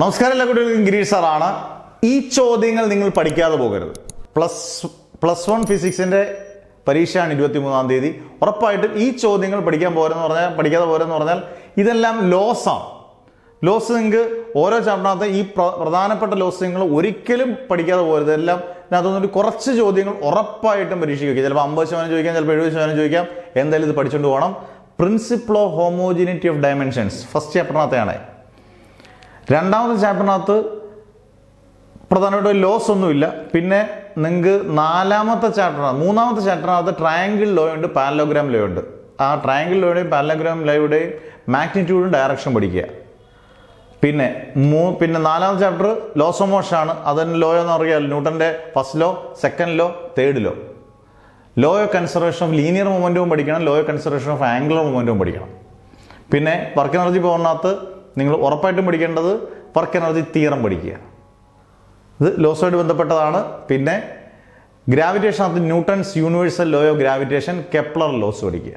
നമസ്കാരം, എല്ലാ കുട്ടികൾക്കും ഗിരീഷ് സാറാണ്. ഈ ചോദ്യങ്ങൾ നിങ്ങൾ പഠിക്കാതെ പോകരുത്. പ്ലസ് വൺ ഫിസിക്സിൻ്റെ പരീക്ഷയാണ് 23-ാം തീയതി. ഉറപ്പായിട്ടും ഈ ചോദ്യങ്ങൾ പഠിക്കാതെ പോരെന്ന് പറഞ്ഞാൽ ഇതെല്ലാം ലോസാണ്. ലോസ് നിങ്ങൾക്ക് ഓരോ ചാപ്റ്ററിനകത്ത് ഈ പ്രധാനപ്പെട്ട ലോസ് നിങ്ങൾ ഒരിക്കലും പഠിക്കാതെ പോകരുത്. എല്ലാം അതിനകത്തൊന്നൊരു കുറച്ച് ചോദ്യങ്ങൾ ഉറപ്പായിട്ടും പരീക്ഷയ്ക്ക് വയ്ക്കുക. ചിലപ്പോൾ 50% ചോദിക്കാം, ചിലപ്പോൾ 70% ചോദിക്കാം. എന്തായാലും ഇത് പഠിച്ചുകൊണ്ട് പോകണം. Principle of homogeneity of dimensions first ചാപ്റ്ററിനകത്തെയാണ്. രണ്ടാമത്തെ ചാപ്റ്ററിനകത്ത് പ്രധാനമായിട്ട് ലോസ് ഒന്നുമില്ല. പിന്നെ നിങ്ങൾക്ക് മൂന്നാമത്തെ ചാപ്റ്ററിനകത്ത് ട്രയാങ്കിൾ ലോ ഉണ്ട്, പാരലോഗ്രാം ലോ ഉണ്ട്. ആ ട്രയാങ്കിൾ ലോയുടെയും പാരലോഗ്രാം ലോയുടെയും മാഗ്നിറ്റ്യൂഡും ഡയറക്ഷൻ പഠിക്കുക. പിന്നെ നാലാമത്തെ ചാപ്റ്റർ ലോസ് ഓഫ് മോഷൻ ആണ്. അതിന് ലോ എന്ന് അറിയാമല്ലോ, ന്യൂട്ടൻ്റെ first law, second law, third law. Law of conservation of linear മൊമെൻറ്റവും പഠിക്കണം, law of conservation of angular മൊമെൻറ്റവും പഠിക്കണം. പിന്നെ വർക്ക് എനർജി പവറിനകത്ത് നിങ്ങൾ ഉറപ്പായിട്ടും പഠിക്കേണ്ടത് വർക്ക് എനർജി തിയറം പഠിക്കുക. ഇത് ലോസുമായിട്ട് ബന്ധപ്പെട്ടതാണ്. പിന്നെ ഗ്രാവിറ്റേഷനകത്ത് Newton's universal law of gravitation, Kepler laws പഠിക്കുക.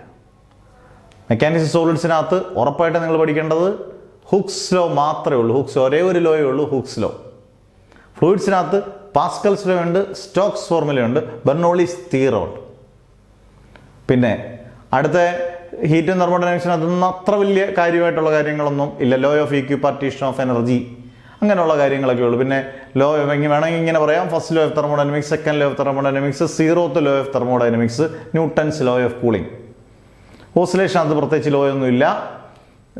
മെക്കാനിക്സ് സോളിഡ്സിനകത്ത് ഉറപ്പായിട്ട് നിങ്ങൾ പഠിക്കേണ്ടത് ഹുക്സ് ലോ മാത്രമേ ഉള്ളൂ. ഹുക്സ് ഒരേ ഒരു ലോയേ ഉള്ളൂ, ഹുക്സ് ലോ. ഫ്ലൂയിഡ്സിനകത്ത് പാസ്കൽസ് ലോ ഉണ്ട്, സ്റ്റോക്സ് ഫോർമുലയുണ്ട്, ബെർണോളിസ് തിയറം ഉണ്ട്. പിന്നെ അടുത്ത ഹീറ്റും തെർമോഡൈനാമിക്സിനകത്തൊന്നും അത്ര വലിയ കാര്യമായിട്ടുള്ള കാര്യങ്ങളൊന്നും ഇല്ല. Law of equipartition of energy, അങ്ങനെയുള്ള കാര്യങ്ങളൊക്കെ ഉള്ളൂ. പിന്നെ ലോ വേണമെങ്കിൽ ഇങ്ങനെ പറയാം: first law of thermodynamics, second law of thermodynamics, 0th law of thermodynamics, Newton's law of cooling. ഓസിലേഷനകത്ത് പ്രത്യേകിച്ച് ലോ ഒന്നുമില്ല.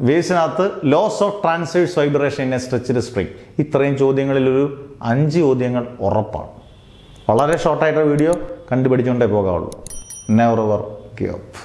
വേവ്സിനകത്ത് laws of transverse vibration in a stretched spring. ഇത്രയും ചോദ്യങ്ങളിലൊരു 5 ചോദ്യങ്ങൾ ഉറപ്പാണ്. വളരെ ഷോർട്ടായിട്ടുള്ള വീഡിയോ കണ്ടുപിടിച്ചുകൊണ്ടേ പോകാവുള്ളൂ. Never ever give up.